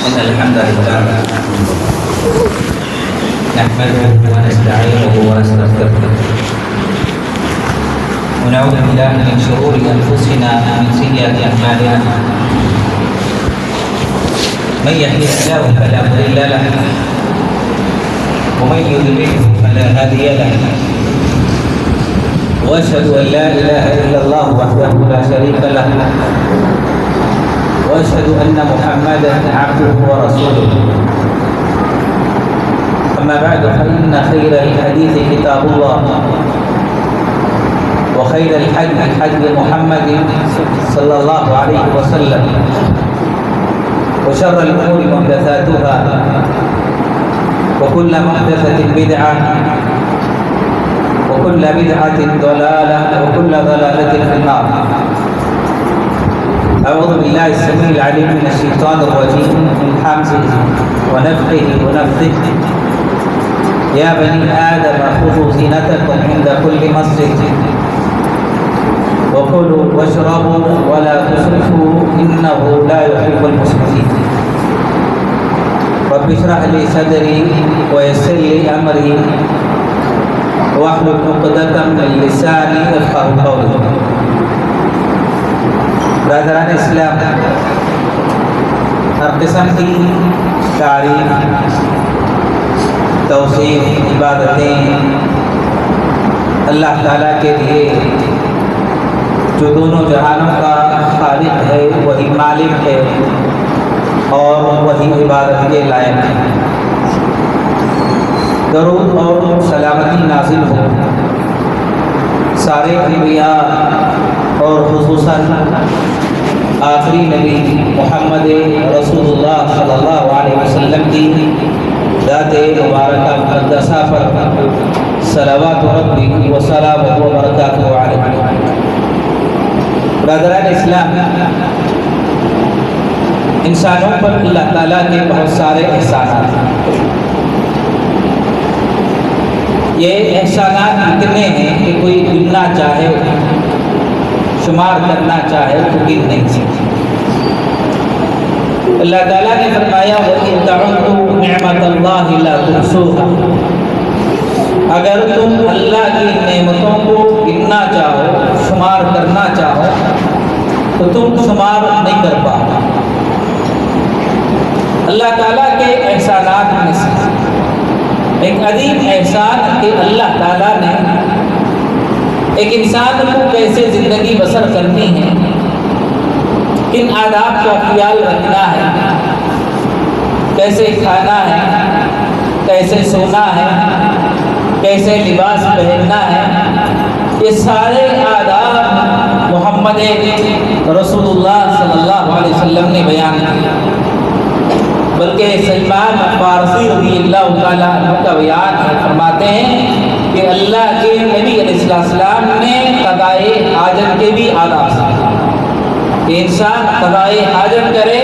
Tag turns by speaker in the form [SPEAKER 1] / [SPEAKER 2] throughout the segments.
[SPEAKER 1] إن الحمد لله نحمده ونستعينه ونستغفره ونعوذ بالله من شرور أنفسنا ومن سيئات أعمالنا من يهده الله فلا مضل له ومن يضلل فلا هادي له وأشهد أن لا إله إلا الله وحده لا شريك له وأشهد أن محمدا عبده ورسوله أما بعد فإن خير الحديث كتاب الله وخير الحديث حديث محمد صلى الله عليه وسلم وشر الأمور محدثاتها وكل محدثة بدعة وكل بدعة ضلالة وكل ضلالة في النار. أعوذ بالله السميع العليم من الشيطان الرجيم من حمزه ونفخه ونفثه. يا بني آدم خذوا زينتكم عند كل مسجد وكلوا واشربوا ولا تسرفوا إنه لا يحب المسرفين. رب اشرح لي صدري ويسر لي أمري واحلل عقدة من لساني يفقهوا قولي. برادران اسلام، ہر قسم کی تعریف، توصیف، عبادتیں اللہ تعالیٰ کے لیے جو دونوں جہانوں کا خالق ہے، وہی مالک ہے اور وہی عبادت کے لائق ہے. درود اور سلامتی نازل ہو سارے انبیاء اور خصوصاً آخری نبی محمد رسول اللہ صلی اللہ علیہ وسلم کی ذات مبارکہ مقدسہ پر صلوات ربی و سلام و برکاتہ علیہ. برادران اسلام، انسانوں پر اللہ تعالیٰ کے بہت سارے احسانات ہیں. یہ احسانات اتنے ہیں کہ کوئی گننا چاہے، شمار کرنا چاہے تو گن نہیں سکتے. اللہ تعالیٰ نے فرمایا وَإِن تَعُدُّوا نِعْمَةَ اللَّهِ لَا تُحْصُوهَا. اگر تم اللہ کی نعمتوں کو گننا چاہو، شمار کرنا چاہو تو تم شمار نہیں کر پاؤ. اللہ تعالیٰ کے احسانات میں سے ایک عظیم احسان کہ اللہ تعالیٰ نے ایک انسان کو کیسے زندگی بسر کرنی ہے، کن آداب کا خیال رکھنا ہے، کیسے کھانا ہے، کیسے سونا ہے، کیسے لباس پہننا ہے، یہ سارے آداب محمد رسول اللہ صلی اللہ علیہ وسلم نے بیان کیا. بلکہ سلمان فارسی رضی اللہ تعالیٰ عنہ کا بیان ہے، فرماتے ہیں کہ اللہ کے نبی علیہ السلام نے قضائے حاجت کے بھی آداب سکھائے کہ انسان قضائے حاجت کرے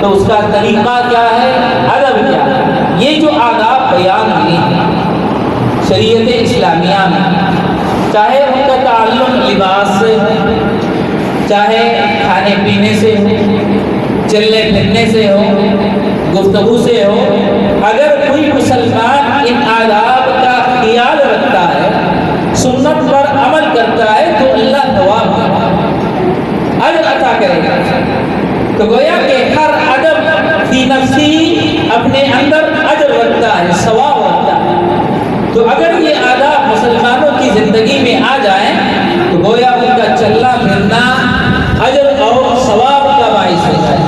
[SPEAKER 1] تو اس کا طریقہ کیا ہے، ادب کیا ہے. یہ جو آداب بیان ہوئے ہیں شریعت اسلامیہ میں، چاہے ان کا تعلق لباس سے ہو، چاہے کھانے پینے سے ہو، چلنے پھرنے سے ہو، گفتگو سے ہو، اگر کوئی مسلمان ان آداب کا خیال رکھتا ہے، سنت پر عمل کرتا ہے تو اللہ ثواب اجر عطا کرے گا. تو گویا کہ ہر ادب فی نفسی اپنے اندر اجر رکھتا ہے، ثواب رکھتا ہے. تو اگر یہ آداب مسلمانوں کی زندگی میں آ جائیں تو گویا ان کا چلنا پھرنا اجر اور ثواب کا باعث ہو جائے.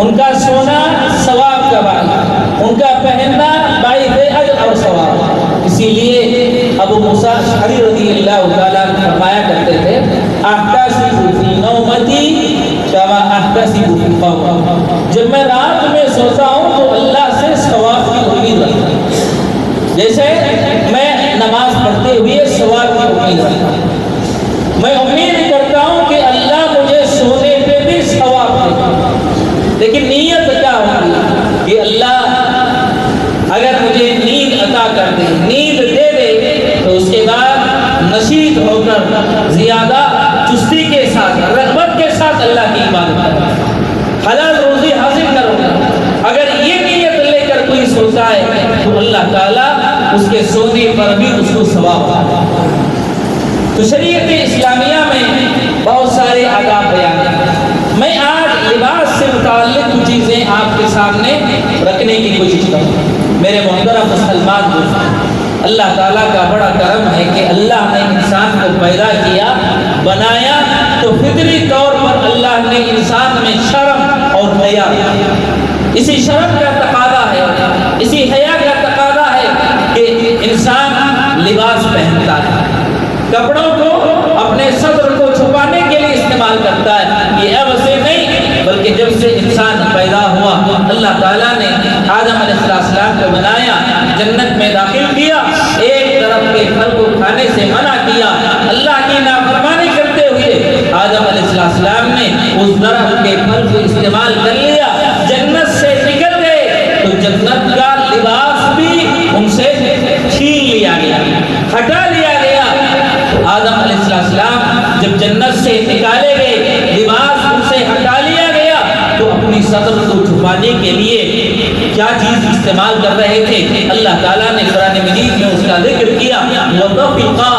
[SPEAKER 1] ان کا سونا ثواب کا باعث، ان کا پہننا باعث اجر اور ثواب. اسی لیے ابو موسیٰ اشعری رضی اللہ تعالیٰ عنہ فرمایا کرتے تھے احتسب فی نومتی کما احتسب فی قوم. جب میں رات میں سوتا ہوں تو اللہ سے ثواب کی امید رکھتا ہوں، جیسے میں نماز پڑھتے ہوئے ثواب کی امید رکھتا ہوں. میں امید کرتا ہوں کہ اللہ مجھے سونے پہ بھی ثواب دے. لیکن نیت کیا ہوگی کہ اللہ اگر مجھے نیند عطا کر دے، نیند دے دے تو اس کے بعد نشیط ہو کر زیادہ چستی کے ساتھ، رغبت کے ساتھ اللہ کی عبادت کرو، حلال روزی حاصل کرو. اگر تو اللہ تعالیٰ اس کے سونے پر بھی اس کو ثواب دیتا ہے۔ تو شریعت اسلامیہ میں بہت سارے آداب بیان ہیں۔ میں آج لباس سے متعلق کچھ چیزیں آپ کے سامنے رکھنے کی کوشش کروں۔ میرے محترم مسلمان دوستوں، اللہ تعالیٰ کا بڑا کرم ہے کہ اللہ نے انسان کو پیدا کیا، بنایا، تو فطری طور پر اللہ نے انسان میں شرم اور حیا دیا۔ اسی شرم کا تقاضا ہے، اسی حیا کا تقاضا ہے کہ انسان لباس پہنتا ہے، کپڑوں کو اپنے صدر کو چھپانے کے لیے استعمال کرتا ہے۔ یہ اب سے نہیں بلکہ جب سے انسان پیدا ہوا اللہ تعالیٰ نے آدم علیہ السلام کو بنایا، جنت میں داخل کیا، ایک طرف کے پھل کو کھانے سے منع کیا، اللہ کی نافرمانی کرتے ہوئے آدم علیہ السلام نے اس درخت کے پھل کو استعمال کر لیا، جنت سے نکل گئے، تو جنت کا لباس بھی ان سے چھین لیا گیا، ہٹا لیا گیا۔ آدم علیہ السلام جب جنت سے نکالے گئے، لباس ان سے ہٹا لیا گیا، تو اپنی صدر کو چھپانے کے لیے کیا چیز استعمال کر رہے تھے؟ اللہ تعالیٰ نے قرآن مجید میں اس کا ذکر کیا، وَطَفِقَا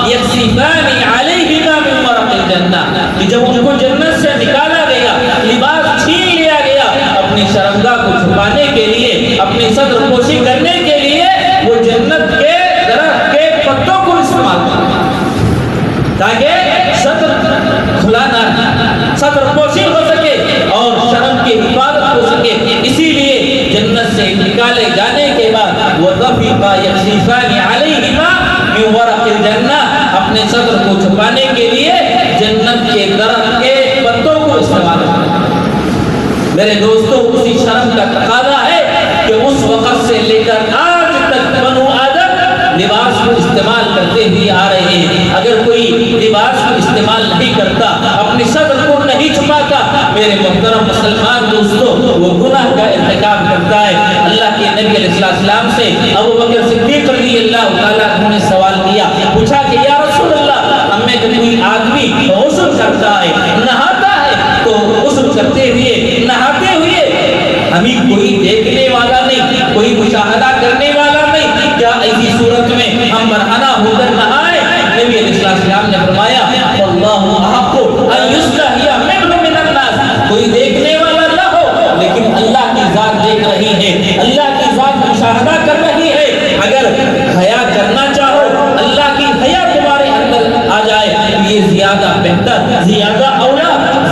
[SPEAKER 1] يَخْصِفَانِ عَلَيْهِمَا مِن وَرَقِ الْجَنَّةِ، کہ جب ان کو جنت سے نکالا گیا، لباس چھین لیا گیا، اپنی شرمگاہ کو چھپانے کے لیے، اپنی صدر پوشی کرنے کے لیے وہ جنت کے درخت کے پتوں کو استعمال کرتے تاکہ صدر کھلا نہ رہے، صدر پوشی ہو سکے اور شرم کی حفاظت ہو سکے۔ اسی لیے جنت سے نکالے جانے کے بعد وَطَفِقَا يَخْصِفَانِ عَلَيْهِمَا مِن وَرَقِ الْجَنَّةِ، اپنے صدر کو چھپانے کے لیے جنت کے درخت کے پتوں کو استعمال کرتے۔ میرے دوستوں، اسی شرم کا تقاضا ہے کہ اس وقت سے لے کر آج تک بنو آدم لباس کو استعمال کرتے ہوئے آ رہے ہیں۔ اگر کوئی لباس کو استعمال نہیں کرتا، اپنی صدر کو نہیں چھپاتا، میرے محترم مسلمان دوستوں، وہ گناہ کا ارتکاب کرتا ہے۔ اللہ کے نبی علیہ السلام سے ابو بکر صدیق رضی اللہ تعالیٰ عنہ نے سوال کیا، پوچھا کہ یا رسول اللہ، ہم میں کوئی آدمی غسل کرتا ہے، نہاتا ہے، تو غسل کرتے ہوئے، نہاتے ہوئے ہمیں کوئی دیکھنے والا نہیں، کوئی مشاہدہ کرنے والا نہیں، کیا ایسی صورت میں ہم برہنہ ہو کر نہائیں؟ نبی علیہ السلام نے فرمایا، وَاللَّهُ أَحَقُّ أَن يُسْتَحْيَىٰ مِنْهُ مِنَ النَّاسِ، کوئی دیکھنے والا نہ ہو لیکن اللہ کی ذات دیکھ رہی ہے، اللہ کی ذات مشاہدہ کر رہی ہے۔ اگر حیا کرنا چاہو، اللہ کی حیا تمہارے اندر آ جائے، تو یہ زیادہ بہتر، زیادہ اولا،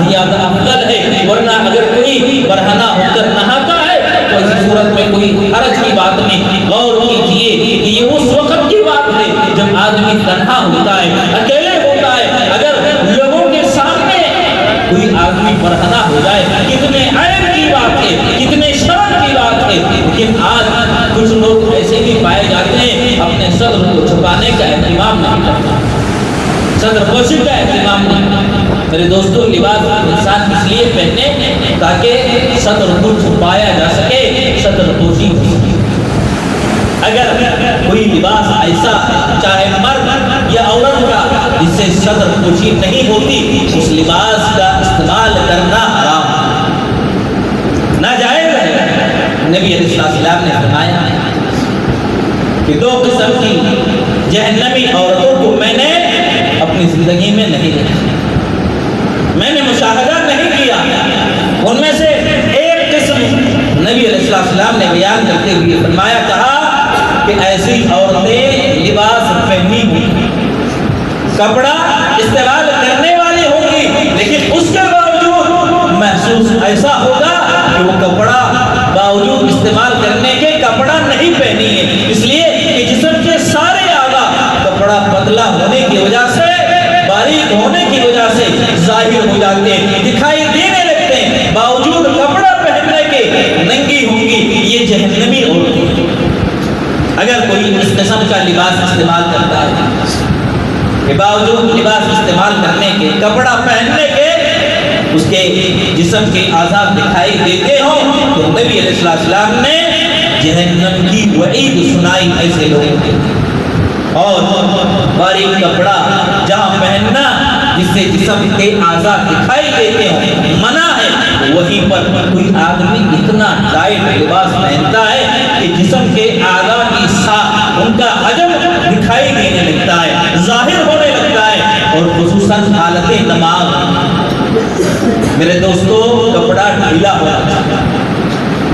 [SPEAKER 1] زیادہ افضل ہے۔ ورنہ اگر کوئی برہنہ ہو کر نہاتا ہے تو اس صورت میں کوئی حرج کی بات نہیں۔ غور کیجئے کہ یہ اس وقت کی بات ہے جب آدمی تنہا ہوتا ہے، اکیلے ہوتا ہے۔ اگر لوگوں کے سامنے کوئی آدمی برہنہ ہو جائے، کتنے عیب کی بات ہے، کتنے شرم کی بات ہے۔ لیکن آج کچھ لوگ ایسے بھی پائے جاتے ہیں اپنے صدر کو چھپانے کا اہتمام نہیں کرتے، صدر پوشی کا اہتمام نہیں کرتے۔ میرے دوستوں، لباس انسان اس لیے پہنے تاکہ صدر کو چھپایا جا سکے، صدر پوشی ہو سکے۔ اگر کوئی لباس ایسا چاہے مرد یا عورت کا جس سے صدر پوشی نہیں ہوتی، اس لباس کا استعمال کرنا حرام، ناجائز ہے۔ نبی علیہ السلام نے فرمایا کہ دو قسم کی جہنمی عورتوں کو میں نے اپنی زندگی میں نہیں دیکھا، میں نے مشاہدہ نہیں کیا۔ ان میں سے ایک قسم نبی علیہ السلام نے بیان کرتے ہوئے فرمایا، کہا کہ ایسی عورتیں لباس پہنی ہوئی، کپڑا استعمال کرنے والی ہوں گی، لیکن اس کے باوجود محسوس ایسا ہوگا کہ وہ کپڑا باوجود استعمال کرنے کے کپڑا نہیں پہنی ہے، اس لیے کہ جسم کے سارے اعضاء کپڑا پتلا ہونے کی وجہ سے، باریک ہونے کی وجہ سے ظاہر ہو جاتے ہیں، دکھائی دینے لگتے ہیں، باوجود کپڑا پہننے کے ننگی ہوں گی۔ یہ جہنمی عورتیں، اگر کوئی اس قسم کا لباس استعمال کرتا ہے کہ باوجود لباس استعمال کرنے کے، کپڑا پہننے کے، اس کے جسم کے اعضاء دکھائی دیتے ہوں، تو نبی علیہ السلام نے جہنم کی وعید سنائی ایسے لوگوں کے۔ اور باریک کپڑا جہاں پہننا جس سے جسم کے اعضاء دکھائی دیتے ہوں منع ہے، وہیں پر کوئی آدمی اتنا ٹائٹ لباس پہنتا ہے کہ جسم کے اعضاء کی ساخت، ان کا حجم دکھائی دینے لگتا ہے، ظاہر ہونے لگتا ہے، اور خصوصاً حالت نماز۔ میرے دوستو، کپڑا ڈھیلا ہونا چاہیے،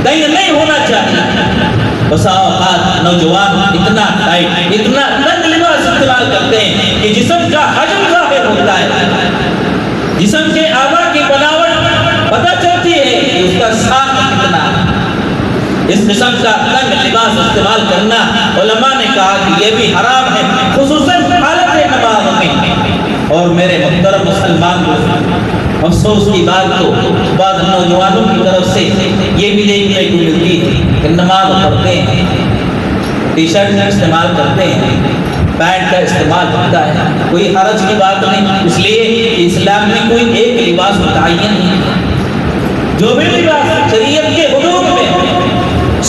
[SPEAKER 1] تنگ نہیں ہونا چاہیے۔ بسا اوقات نوجوان اتنا ٹائٹ، اتنا تنگ لباس استعمال کرتے ہیں کہ جسم کا حجم ظاہر ہوتا ہے، جسم کے اعضاء کی بناوٹ پتہ چلتی ہے کہ اس کا ساخت کتنا ہے۔ اس قسم کا تنگ لباس استعمال کرنا علماء نے کہا کہ یہ بھی حرام ہے، خصوصاً حالت نماز میں۔ اور میرے محترم مسلمان دوستو، افسوس کی بات تو بعض نوجوانوں کی طرف سے یہ بھی دیکھنے کو ملتی ہے کہ نماز پڑھتے ہیں، ٹی شرٹ استعمال کرتے ہیں، پینٹ کا استعمال ہوتا ہے، کوئی حرج کی بات نہیں، اس لیے کہ اسلام میں کوئی ایک لباس متعین نہیں ہے۔ جو بھی لباس شریعت کے حدود میں،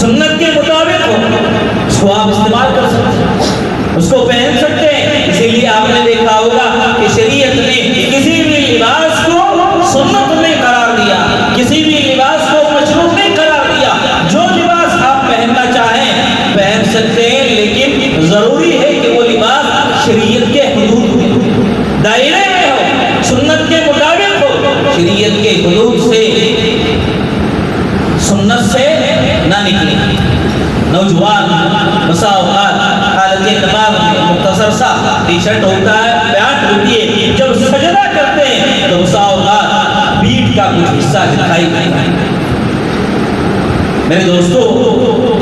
[SPEAKER 1] سنت کے مطابق ہو، اس کو آپ استعمال کر سکتے ہیں، اس کو پہن سکتے ہیں۔ اسی لیے آپ نے دیکھا ہوگا کہ شریعت نے کسی بھی لباس کو سنت میں قرار دیا، کسی بھی لباس کو مشروع میں قرار دیا۔ جو لباس آپ پہننا چاہیں پہن سکتے ہیں، لیکن ضروری ہے کہ وہ لباس شریعت کے حدود میں، دائرے میں ہو، سنت کے مطابق ہو، شریعت کے حدود سے، سنت سے نہ نکلے۔ نوجوان بسا اوقات حالت نماز میں مختصر سا ٹی شرٹ ہوتا ہے، پینٹ ہوتی ہے، جب سجدہ کرتے ہیں تو بسا اوقات پیٹھ کا کچھ حصہ دکھائی دیتا ہے۔ میرے دوستو،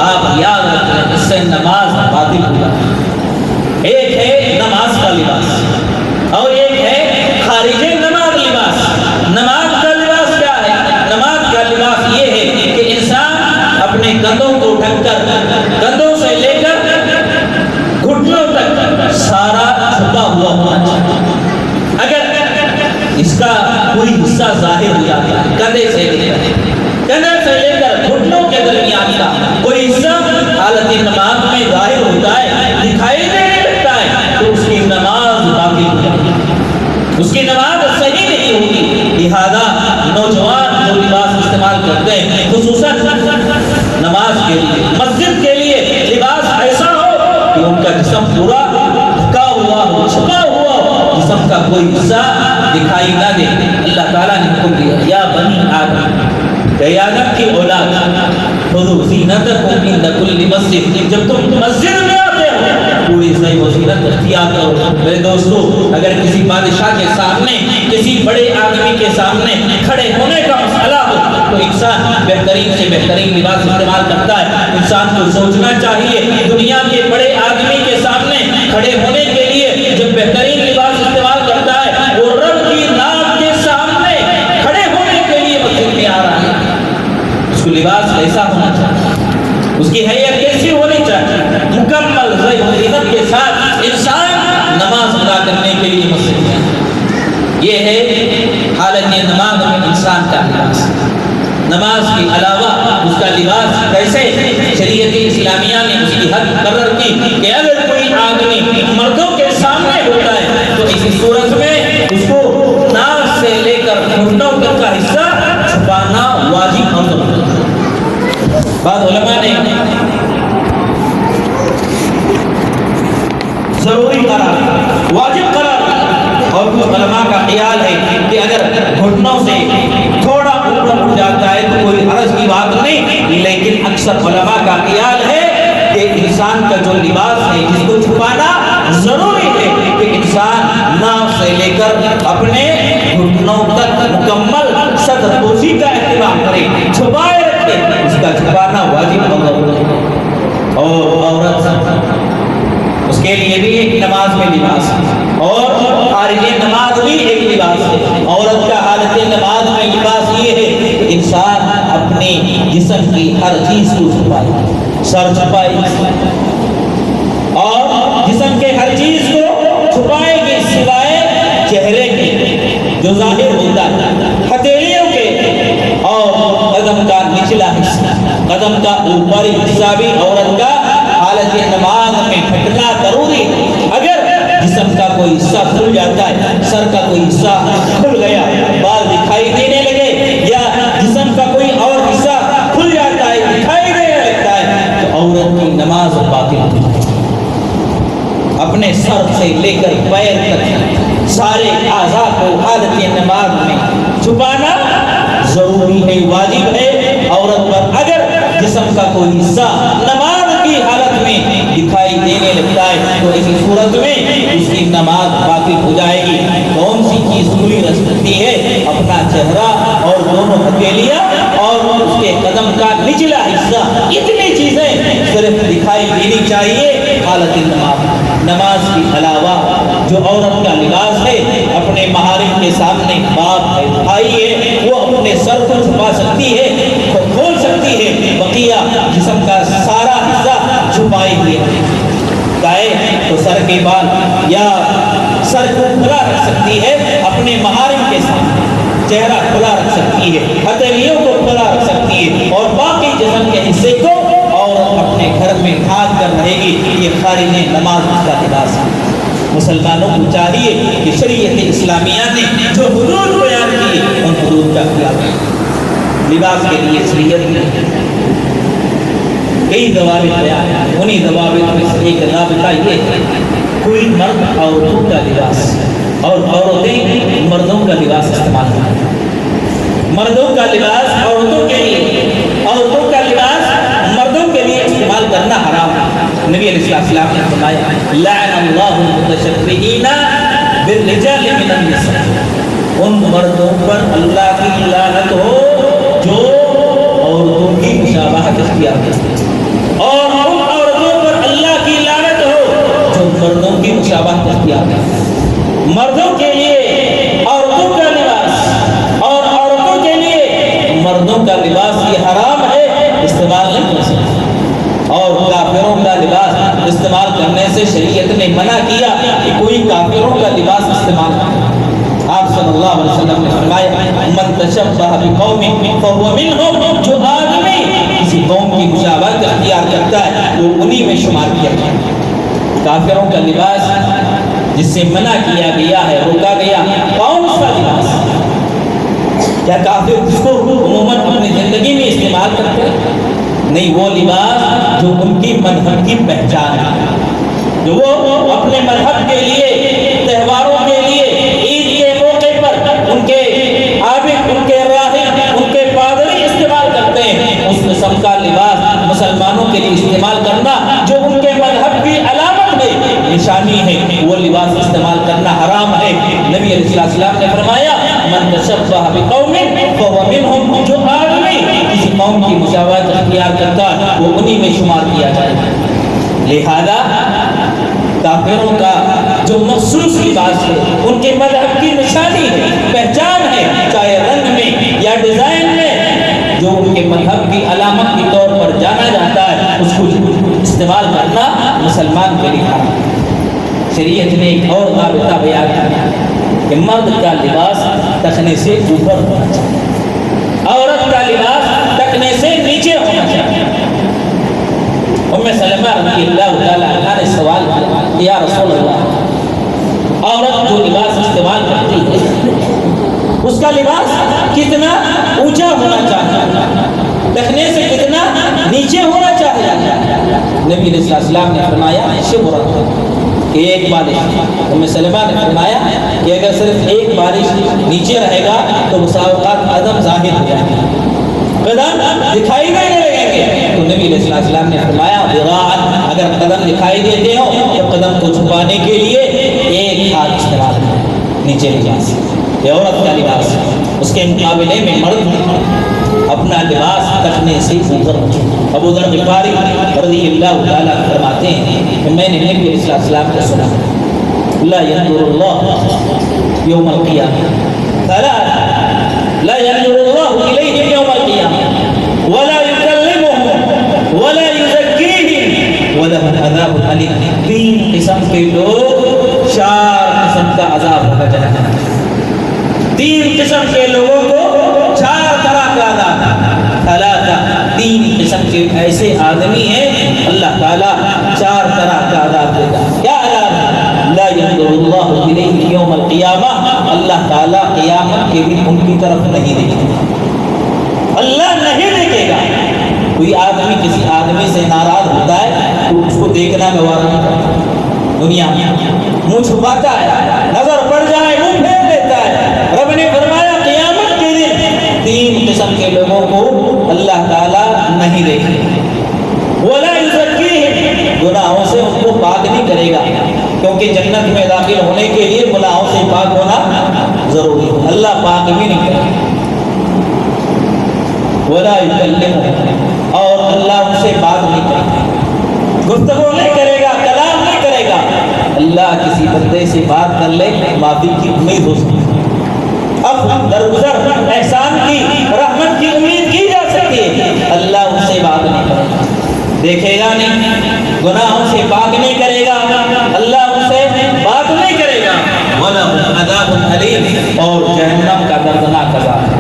[SPEAKER 1] آپ یاد رکھیں، اس سے نماز باطل ہو جاتی ہے۔ ایک ہے نماز کا لباس اور ایک ہے خارج نماز لباس۔ نماز کا لباس کیا ہے؟ نماز کا لباس یہ ہے کہ انسان اپنے کندھوں کو ڈھک کر، کندھوں سے لے کر گھٹنوں تک سارا چھپا ہوا ہونا چاہیے۔ اگر اس کا کوئی حصہ ظاہر ہو جاتا ہے، کندھے سے لے کر گھٹنوں کے درمیان کا کوئی حصہ حالت نماز میں ظاہر ہوتا ہے، دکھائی دینے لگتا ہے، تو اس کی نماز باطل ہو جاتی ہے، اس کی نماز صحیح نہیں ہوگی۔ لہذا نوجوان جو لباس استعمال کرتے ہیں، خصوصاً نماز کے لیے، مسجد کے لیے، لباس ایسا ہو کہ ان کا جسم پورا ڈھکا ہوا ہو، چھپا ہوا ہو، جسم کا کوئی حصہ دکھائی نہ دے۔ اللہ تعالیٰ نے حکم دیا، یا بنی آدم، اے آدم کی اولاد، خذوا زینتکم عند کل مسجد، جب تم مسجد میں آتے ہو پوری صحیح و زینت اختیار کرو۔ میرے دوستو، اگر کسی بادشاہ کے سامنے، کسی بڑے آدمی کے سامنے کھڑے ہونے کا مسئلہ ہو تو انسان بہترین سے بہترین لباس استعمال کرتا ہے۔ انسان کو سوچنا چاہیے، دنیا کے بڑے آدمی کے سامنے کھڑے ہونے کے لیے جب بہترین لباس استعمال کرتا ہے، وہ رب کی نام کے سامنے کھڑے ہونے کے لیے مسجد میں آ رہا ہے، اس کو لباس کیسا ہونا چاہیے، اس کی حیت کیسی ہونی چاہیے؟ مکمل زینت کے ساتھ انسان نماز ادا کرنے کے لیے مسجد میں آتا ہے۔ یہ ہے حالت نماز میں انسان کا لباس۔ نماز کے علاوہ اس کا لباس کیسے؟ شریعت اسلامیہ نے اس کی حد مقرر کی کہ اگر کوئی آدمی مردوں کے سامنے ہوتا ہے تو اسی صورت میں اس کو ناک سے لے کر گھٹنوں تک کا حصہ چھپانا واجب اور ضروری ہے۔ بعض علماء نے ضروری قرار، واجب قرار، اور کچھ علماء کا خیال ہے کہ اگر گھٹنوں سے تھوڑا اوپر اٹھ جاتا ہے تو کوئی حرج کی بات نہیں، لیکن اکثر علماء کا خیال ہے کہ انسان کا جو لباس ہے جس کو چھپانا ضروری ہے کہ انسان ناک سے لے کر اپنے گھٹنوں تک مکمل صدر پوشی کا اہتمام کرے، چھپائے رکھے، اس کا چھپانا واجب ہے۔ اور عورت، اس کے لیے بھی ایک نماز میں لباس ہے اور خارج نماز بھی ایک لباس ہے۔ عورت کا حالت نماز میں لباس یہ ہے کہ انسان اپنے جسم کی ہر چیز کو چھپائے، سر چھپائے اور جسم کے ہر چیز کو چھپائے گی سوائے چہرے کے جو ظاہر ہوتا ہے، ہتھیلیوں کے اور قدم کا نچلا حصہ، قدم کا اوپری حصہ بھی عورت کا حالت نماز میں ڈھکنا ضروری ہے۔ اگر جسم کا کوئی حصہ کھل جاتا ہے، سر کا کوئی حصہ کھل گیا، بال دکھائی دینے لگے، یا جسم کا کوئی اور حصہ کھل جاتا ہے، دکھائی دینے لگتا ہے، تو جسم کا کوئی حصہ نماز کی حالت میں دکھائی دینے لگتا ہے تو اسی صورت میں اس کی نماز باطل ہو جائے گی۔ کون سی چیز کھلی رہ سکتی ہے؟ اپنا چہرہ اور دونوں ہتھیلیاں اور اس کے قدم کا نچلا حصہ، اتنی چیزیں صرف دکھائی دینی چاہیے حالت نماز۔ نماز کے علاوہ جو عورت کا لباس ہے اپنے محارم کے سامنے باپ ہے، بھائی ہے، وہ اپنے سر کو چھپا سکتی ہے، کھول سکتی ہے، بقیہ جسم کا سارا حصہ چھپائے ہوئے گائے تو سر کے بال یا سر کو کھلا رکھ سکتی ہے اپنے محارم کے سامنے، چہرہ کھلا رکھ سکتی ہے، ہتھیلیوں کو کھلا رکھ سکتی ہے، اور باقی جسم کے حصے کو اور اپنے گھر میں ڈھانپ کر رہے گی۔ یہ خارج نماز کا لباس ہے۔ مسلمانوں کو چاہیے کہ شریعت اسلامیہ نے جو حدود بیان کی ان حدود کا خیال رکھیں۔ لباس کے لیے شریعت نے کئی ضوابط بیان ہیں، انہی ضوابط میں سے ایک ضابطہ یہ ہے کوئی مرد عورتوں کا لباس اور عورتیں مردوں کا لباس استعمال کریں۔ مردوں کا لباس عورتوں کے لیے، عورتوں کا لباس مردوں کے لیے استعمال کرنا حرام ہے۔ نبی علیہ السلام نے فرمایا لعن اللہ المتشبہین بالرجال من النساء، ان مردوں پر اللہ کی لعنت ہو جو عورتوں کی مشابہت اختیار کرتے ہیں، اور ان عورتوں پر اللہ کی لعنت ہو جو مردوں کی مشابہت اختیار کرتے ہیں۔ مردوں کے لیے عورتوں کا لباس اور عورتوں کے لیے مردوں کا لباس یہ حرام ہے، استعمال نہیں کر سکتے۔ اور کافروں کا لباس استعمال کرنے سے شریعت نے منع کیا کہ کوئی کافروں کا لباس استعمال کرے۔ آپ صلی اللہ علیہ وسلم نے فرمایا من تشبہ بقوم فهو منهم، جو آدمی کسی قوم کی مشابہت اختیار کرتا ہے وہ انہی میں شمار کیا جائے گا۔ کافروں کا لباس جس سے منع کیا گیا ہے، روکا گیا، کون سا لباس؟ کیا کافر جس کو عموماً اپنی زندگی میں استعمال کرتے ہیں؟ نہیں، وہ لباس جو ان کی مذہب کی پہچان ہے، جو وہ اپنے مذہب کے لیے، تہواروں کے لیے، عید کے موقع پر ان کے عابد، ان کے راہب، ان کے پادری استعمال کرتے ہیں، اس قسم کا لباس مسلمانوں کے لیے استعمال کرنا جو ان کے مذہب کی علامت ہے، نشانی ہے، وہ لباس استعمال کرنا حرام ہے۔ نبی علیہ السلام نے فرمایا من تشبہ بقوم فهو منهم، جو آدمی کسی قوم کی مشابہت اختیار کرتا ہے وہ انہی میں شمار کیا جائے گا۔ لہذا کافروں کا جو مخصوص لباس ہے، ان کے مذہب کی نشانی ہے، پہچان ہے، چاہے رنگ میں یا ڈیزائن میں، جو ان کے مذہب کی علامت کے طور پر جانا جاتا ہے، اس کو استعمال کرنا مسلمان کے لیے حرام ہے۔ شریعت نے ایک اور ضابطہ بیان کیا کہ مرد کا لباس ٹخنے سے اوپر ہونا چاہیے، عورت کا لباس ٹخنے سے نیچے ہونا چاہیے۔ ام سلمہ رضی اللہ تعالی عنہا نے سوال کیا یا رسول اللہ، عورت جو لباس استعمال کرتی ہے اس کا لباس کتنا اونچا ہونا چاہیے، ٹخنے سے کتنا نیچے ہونا چاہیے؟ نبی علیہ السلام نے فرمایا شبرۃ، ایک بارش۔ ام سلمہ نے فرمایا کہ اگر صرف ایک بارش نیچے رہے گا تو مساوات عدم ظاہر ہو جائے گا، قدم دکھائی نہیں لگیں گے۔ تو نبی علیہ السلام نے فرمایا وراءً، اگر قدم دکھائی دیتے ہو تو قدم کو چھپانے کے لیے ایک ہاتھ استعمال کریں، نیچے لباس، یہ عورت کا لباس۔ اس کے مقابلے میں مرد اپنا لباس ٹخنے سے اوپر رکھے۔ ابو ذر غفاری رضی اللہ تعالیٰ فرماتے ہیں کہ میں نے نبی علیہ السلام کو سنا لا ينظر اللہ یوم القیامہ ثلاث، لا ينظر اللہ الیہم یوم القیامہ ولا یکلمہم ولا یزکیہم ولہم عذاب الیم۔ تین قسم کے لوگ، چار قسم کا عذاب ہوگا جہنم، تین قسم کے لوگوں کو چار طرح کا عذاب، ثلاثہ، تین قسم کے ایسے آدمی ہیں اللہ تعالیٰ چار طرح کا عذاب دے گا۔ کیا عذاب ہے؟ لا ينظر اللہ الیہم یوم القیامہ، اللہ تعالیٰ قیامت کے دن ان کی طرف نہیں دیکھے گا، اللہ نہیں دیکھے گا۔ کوئی آدمی کسی آدمی سے ناراض ہوتا ہے تو اس کو دیکھنا گوارا نہیں کرتا، دنیا میں منہ چھپاتا ہے، نظر پڑ جائے منہ پھیر دیتا ہے۔ رب نے فرمایا قیامت کے دن تین قسم کے لوگوں کو اللہ تعالیٰ نہیں نہیں دیکھے گا، ولا یزکیہم، گناہوں سے ان کو پاک نہیں کرے گا، کیونکہ جنت میں داخل ہونے کے لیے گناہوں سے پاک ہونا ضروری ہے، اللہ پاک بھی نہیں کرے گا۔ ولا یکلمہم، اور اللہ ان سے بات نہیں کرے گا، گفتگو نہیں کرے گا، کلام نہیں کرے گا۔ اللہ کسی بندے سے بات کر لے، معافی کی امید ہو سکتی ہے، اب درگزر احسان کی، رحمت کی امید کی جا سکتی ہے۔ اللہ ان سے بات نہیں کرے گا، دیکھے گا نہیں، گناہوں سے پاک نہیں کرے گا، اللہ ان سے بات نہیں کرے گا۔ وَلَهُمْ عَذَابٌ أَلِيمٌ، اور جہنم کا دردناک عذاب ہے۔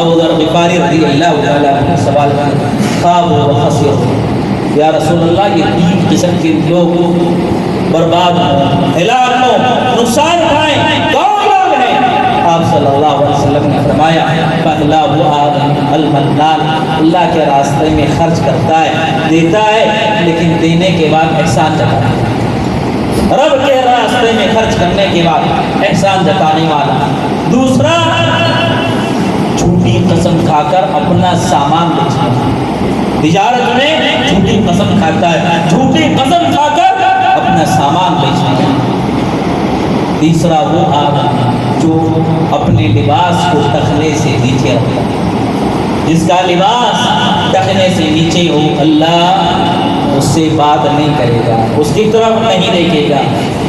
[SPEAKER 1] ابو ذر غفاری رضی اللہ تعالیٰ عنہ سوال کرتے خواب و خصیت، یا رسول اللہ یہ تین قسم کے لوگ برباد ہوں، ہلاک ہوں، نقصان اٹھائیں، کون لوگ ہیں؟ آپ صلی اللہ علیہ وسلم نے فرمایا پہلا وہ آدمی المنان، اللہ کے راستے میں خرچ کرتا ہے، دیتا ہے، لیکن دینے کے بعد احسان جتاتا ہے، رب کے راستے میں خرچ کرنے کے بعد احسان جتانے والا۔ دوسرا جھوٹی قسم کھا کر اپنا سامان بیچتا ہے، تجارت میں جھوٹی قسم کھاتا ہے، جھوٹی قسم کھا کر اپنا سامان بیچتا ہے۔ تیسرا وہ آدمی جو اپنے لباس کو ٹخنے سے نیچے رکھتا ہے، جس کا لباس ٹخنے سے نیچے ہو، اللہ اس سے بات نہیں کرے گا، اس کی طرف نہیں دیکھے گا،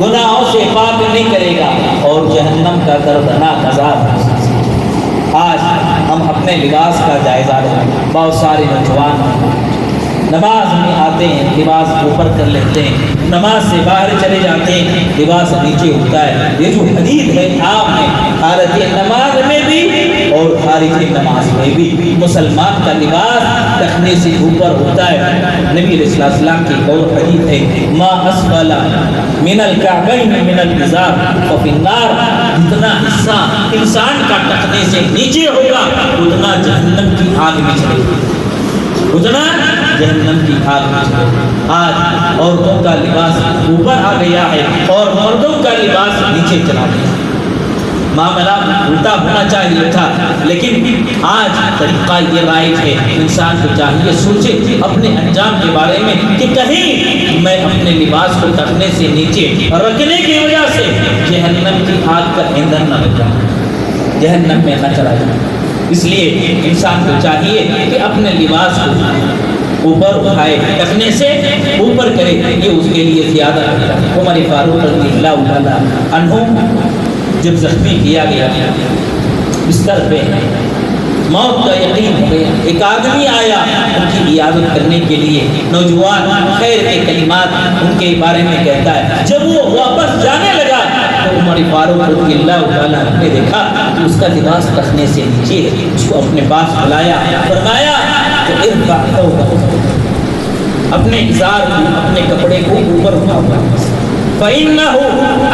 [SPEAKER 1] گناہوں سے پاک نہیں کرے گا، اور جہنم کا دردناک عذاب ہے۔ آج ہم اپنے لباس کا جائزہ لیں، بہت سارے نوجوان نماز میں آتے ہیں، لباس اوپر کر لیتے ہیں، نماز سے باہر چلے جاتے ہیں، لباس نیچے ہوتا ہے۔ یہ جو حدیث ہے آپ نے حالت نماز میں بھی اور خارج نماز میں بھی مسلمان کا لباس ٹخنے سے اوپر ہوتا ہے۔ نبی علیہ السلام کی قول حدیث ہے ما اسفل من الکعبین من الازار ففی النار، جتنا حصہ انسان کا ٹخنے سے نیچے ہوگا اتنا جہنم کی آگ میں چلے گا، اتنا جہنم کی آگ میں چلے گا۔ آج عورتوں کا لباس اوپر آ گیا ہے اور مردوں کا لباس نیچے چلا گیا۔ معاملہ الٹا ہونا چاہیے تھا، لیکن آج طریقہ یہ رائج ہے، انسان کو چاہیے سوچے اپنے انجام کے بارے میں کہ کہیں میں اپنے لباس کو ٹخنے سے نیچے رکھنے کی وجہ سے جہنم کی آگ کا ایندھن نہ بن جائے، جہنم میں نہ چلا جائے۔ اس لیے انسان کو چاہیے کہ اپنے لباس کو اوپر اٹھائے، ٹخنے سے اوپر کرے، یہ اس کے لیے زیادہ بہتر ہے۔ عمر فاروق رضی اللہ تعالیٰ عنہ جب زخمی کیا گیا، بستر پہ موت کا یقین ہو گیا، ایک آدمی آیا ان کی عیادت کرنے کے لیے، نوجوان خیر کے کلمات ان کے بارے میں کہتا ہے۔ جب وہ واپس جانے لگا تو عمر فاروق رضی اللہ تعالیٰ نے دیکھا کہ اس کا لباس ٹخنے سے نیچے ہے، اس کو اپنے پاس بلایا، فرمایا کہ ارفع ثوبک، اپنے ازار کو، اپنے کپڑے کو اوپر اٹھاؤ، فَإِنَّهُ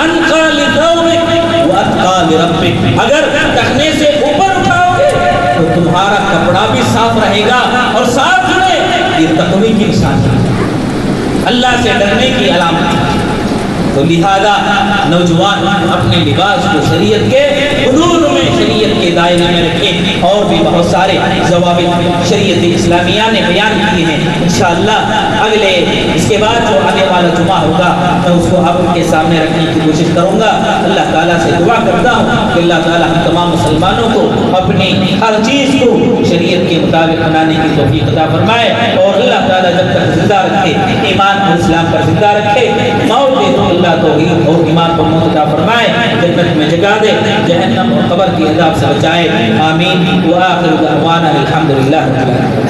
[SPEAKER 1] أَنْقَى لِثَوْبِكَ وَأَتْقَى لِرَبِّكَ، اگر ٹخنے سے اوپر اٹھاؤ گے تو تمہارا کپڑا بھی صاف رہے گا، اور ساتھ میں یہ تقوی کی نشانی ہے، اللہ سے ڈرنے کی علامت ہے۔ تو لہذا نوجوان اپنے لباس کو شریعت کے حدود میں، شریعت کے دائرے میں رکھیں، اور بھی بہت سارے ضوابط شریعت اسلامیہ نے بیان کیے ہیں۔ انشاءاللہ اگلے اس کے بعد جو آنے والا جمعہ ہوگا میں اس کو آپ کے سامنے رکھنے کی کوشش کروں گا۔ اللہ تعالیٰ سے دعا کرتا ہوں کہ اللہ تعالیٰ ہم تمام مسلمانوں کو اپنی ہر چیز کو شریعت کے مطابق بنانے کی توفیق عطا فرمائے، اور اللہ تعالیٰ جب تک زندہ رکھے، ایمان اور اسلام پر زندہ رکھے، موت دے تو اللہ توحید اور ایمان پر موت عطا فرمائے، جنت میں جگا دے، جہنم اور قبر کی عذاب سے بچائے، آمین۔ وآخر دعوانا الحمدللہ رب العالمین۔